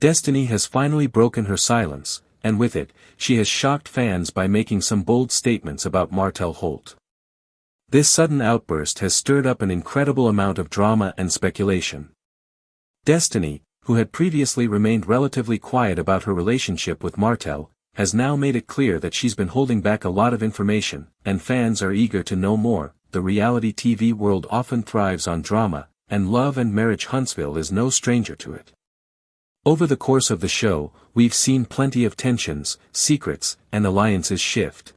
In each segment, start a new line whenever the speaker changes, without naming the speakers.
Destiny has finally broken her silence, and with it, she has shocked fans by making some bold statements about Martell Holt. This sudden outburst has stirred up an incredible amount of drama and speculation. Destiny, who had previously remained relatively quiet about her relationship with Martell, has now made it clear that she's been holding back a lot of information, and fans are eager to know more. The reality TV world often thrives on drama, and Love and Marriage Huntsville is no stranger to it. Over the course of the show, we've seen plenty of tensions, secrets, and alliances shift.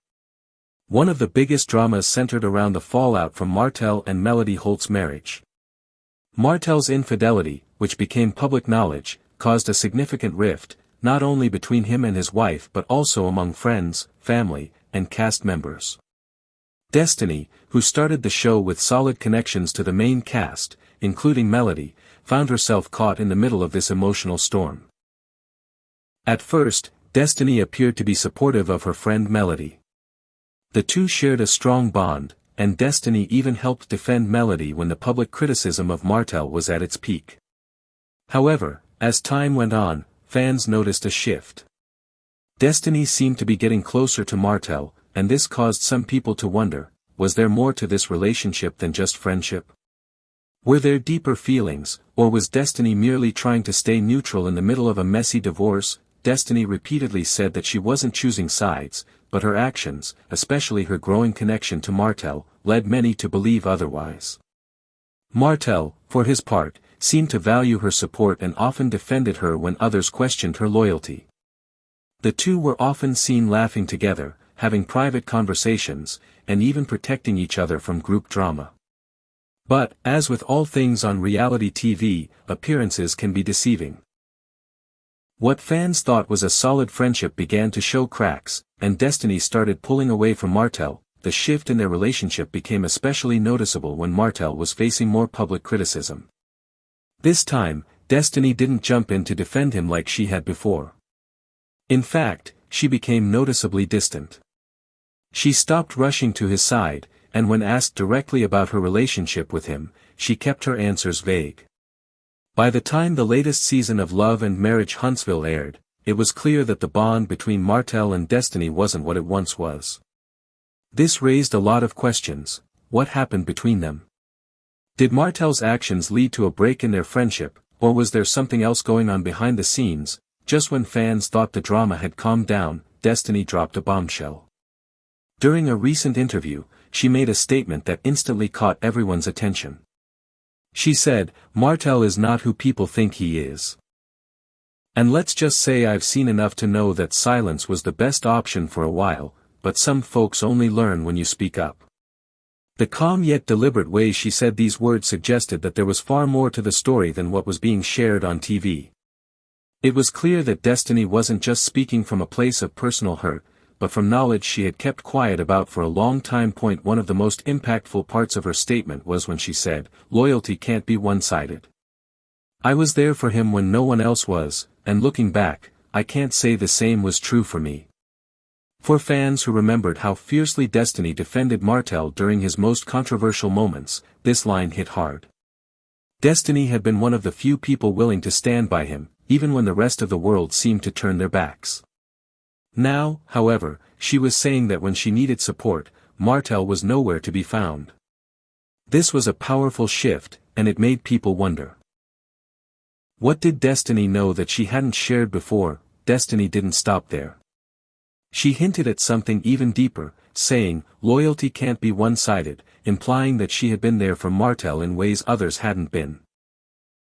One of the biggest dramas centered around the fallout from Martell and Melody Holt's marriage. Martell's infidelity, which became public knowledge, caused a significant rift, not only between him and his wife but also among friends, family, and cast members. Destiny, who started the show with solid connections to the main cast, including Melody, found herself caught in the middle of this emotional storm. At first, Destiny appeared to be supportive of her friend Melody. The two shared a strong bond, and Destiny even helped defend Melody when the public criticism of Martell was at its peak. However, as time went on, fans noticed a shift. Destiny seemed to be getting closer to Martell, and this caused some people to wonder, was there more to this relationship than just friendship? Were there deeper feelings, or was Destiny merely trying to stay neutral in the middle of a messy divorce? Destiny repeatedly said that she wasn't choosing sides, but her actions, especially her growing connection to Martell, led many to believe otherwise. Martell, for his part, seemed to value her support and often defended her when others questioned her loyalty. The two were often seen laughing together, having private conversations, and even protecting each other from group drama. But, as with all things on reality TV, appearances can be deceiving. What fans thought was a solid friendship began to show cracks, and Destiny started pulling away from Martell. The shift in their relationship became especially noticeable when Martell was facing more public criticism. This time, Destiny didn't jump in to defend him like she had before. In fact, she became noticeably distant. She stopped rushing to his side, and when asked directly about her relationship with him, she kept her answers vague. By the time the latest season of Love and Marriage Huntsville aired, it was clear that the bond between Martell and Destiny wasn't what it once was. This raised a lot of questions. What happened between them? Did Martell's actions lead to a break in their friendship, or was there something else going on behind the scenes? Just when fans thought the drama had calmed down, Destiny dropped a bombshell. During a recent interview, she made a statement that instantly caught everyone's attention. She said, "Martell is not who people think he is. And let's just say I've seen enough to know that silence was the best option for a while, but some folks only learn when you speak up." The calm yet deliberate way she said these words suggested that there was far more to the story than what was being shared on TV. It was clear that Destiny wasn't just speaking from a place of personal hurt, but from knowledge she had kept quiet about for a long time. One of the most impactful parts of her statement was when she said, "Loyalty can't be one-sided. I was there for him when no one else was, and looking back, I can't say the same was true for me." For fans who remembered how fiercely Destiny defended Martell during his most controversial moments, this line hit hard. Destiny had been one of the few people willing to stand by him, even when the rest of the world seemed to turn their backs. Now, however, she was saying that when she needed support, Martell was nowhere to be found. This was a powerful shift, and it made people wonder. What did Destiny know that she hadn't shared before? Destiny didn't stop there. She hinted at something even deeper, saying, "Loyalty can't be one-sided," implying that she had been there for Martell in ways others hadn't been.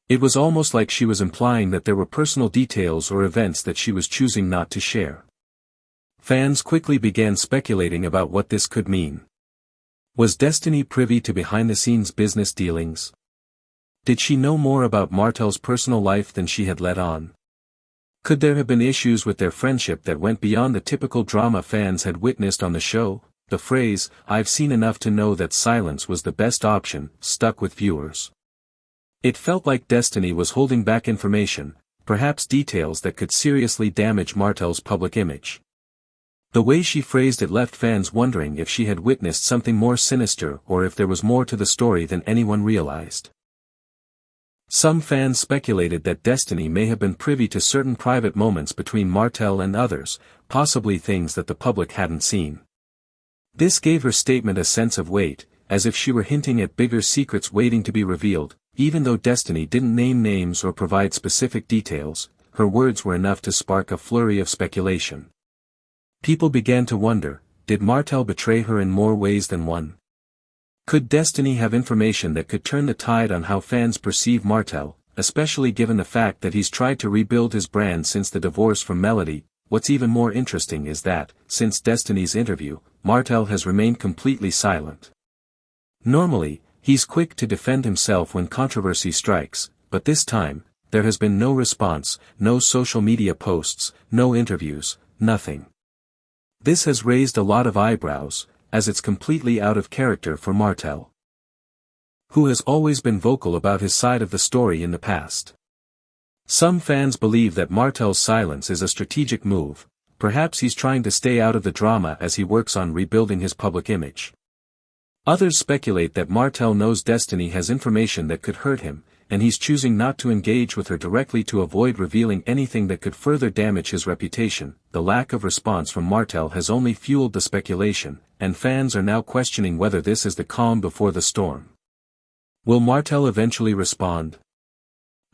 It was almost like she was implying that there were personal details or events that she was choosing not to share. Fans quickly began speculating about what this could mean. Was Destiny privy to behind-the-scenes business dealings? Did she know more about Martell's personal life than she had let on? Could there have been issues with their friendship that went beyond the typical drama fans had witnessed on the show? The phrase, "I've seen enough to know that silence was the best option," stuck with viewers. It felt like Destiny was holding back information, perhaps details that could seriously damage Martell's public image. The way she phrased it left fans wondering if she had witnessed something more sinister or if there was more to the story than anyone realized. Some fans speculated that Destiny may have been privy to certain private moments between Martell and others, possibly things that the public hadn't seen. This gave her statement a sense of weight, as if she were hinting at bigger secrets waiting to be revealed. Even though Destiny didn't name names or provide specific details, her words were enough to spark a flurry of speculation. People began to wonder, did Martell betray her in more ways than one? Could Destiny have information that could turn the tide on how fans perceive Martell, especially given the fact that he's tried to rebuild his brand since the divorce from Melody? What's even more interesting is that, since Destiny's interview, Martell has remained completely silent. Normally, he's quick to defend himself when controversy strikes, but this time, there has been no response, no social media posts, no interviews, nothing. This has raised a lot of eyebrows, as it's completely out of character for Martell, who has always been vocal about his side of the story in the past. Some fans believe that Martell's silence is a strategic move, perhaps he's trying to stay out of the drama as he works on rebuilding his public image. Others speculate that Martell knows Destiny has information that could hurt him, and he's choosing not to engage with her directly to avoid revealing anything that could further damage his reputation. The lack of response from Martell has only fueled the speculation, and fans are now questioning whether this is the calm before the storm. Will Martell eventually respond?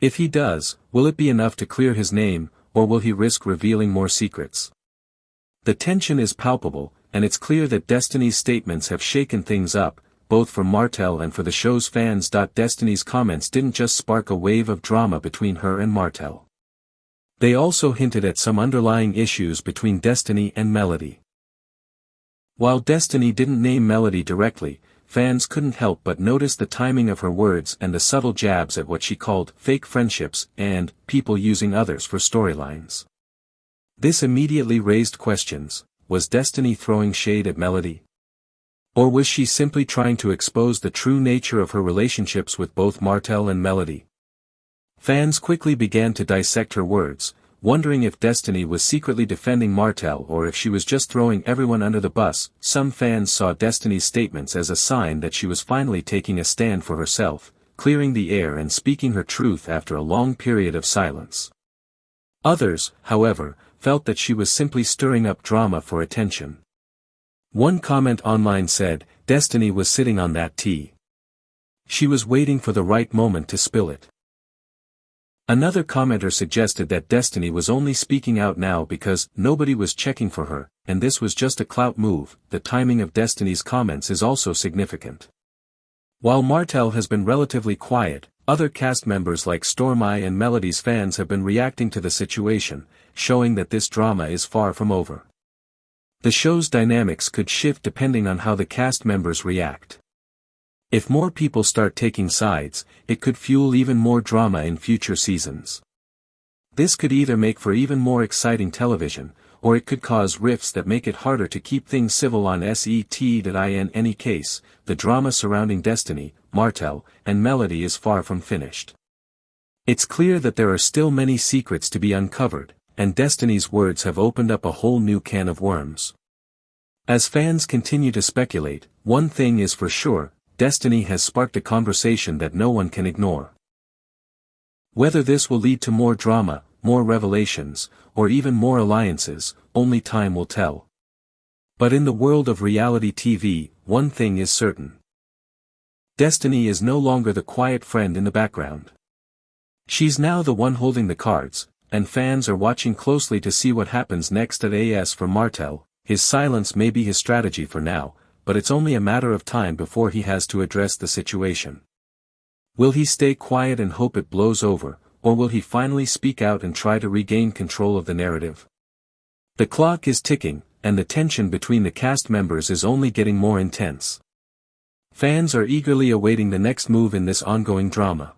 If he does, will it be enough to clear his name, or will he risk revealing more secrets? The tension is palpable, and it's clear that Destiny's statements have shaken things up, both for Martell and for the show's fans. Destiny's comments didn't just spark a wave of drama between her and Martell. They also hinted at some underlying issues between Destiny and Melody. While Destiny didn't name Melody directly, fans couldn't help but notice the timing of her words and the subtle jabs at what she called fake friendships and people using others for storylines. This immediately raised questions. Was Destiny throwing shade at Melody? Or was she simply trying to expose the true nature of her relationships with both Martell and Melody? Fans quickly began to dissect her words, wondering if Destiny was secretly defending Martell or if she was just throwing everyone under the bus. Some fans saw Destiny's statements as a sign that she was finally taking a stand for herself, clearing the air and speaking her truth after a long period of silence. Others, however, felt that she was simply stirring up drama for attention. One comment online said, "Destiny was sitting on that tea. She was waiting for the right moment to spill it." Another commenter suggested that Destiny was only speaking out now because nobody was checking for her, and this was just a clout move. The timing of Destiny's comments is also significant. While Martell has been relatively quiet, other cast members like Stormi and Melody's fans have been reacting to the situation, showing that this drama is far from over. The show's dynamics could shift depending on how the cast members react. If more people start taking sides, it could fuel even more drama in future seasons. This could either make for even more exciting television, or it could cause rifts that make it harder to keep things civil on set. In any case, the drama surrounding Destiny, Martell, and Melody is far from finished. It's clear that there are still many secrets to be uncovered, and Destiny's words have opened up a whole new can of worms. As fans continue to speculate, one thing is for sure, Destiny has sparked a conversation that no one can ignore. Whether this will lead to more drama, more revelations, or even more alliances, only time will tell. But in the world of reality TV, one thing is certain. Destiny is no longer the quiet friend in the background. She's now the one holding the cards, and fans are watching closely to see what happens next. As for Martell, his silence may be his strategy for now, but it's only a matter of time before he has to address the situation. Will he stay quiet and hope it blows over, or will he finally speak out and try to regain control of the narrative? The clock is ticking, and the tension between the cast members is only getting more intense. Fans are eagerly awaiting the next move in this ongoing drama.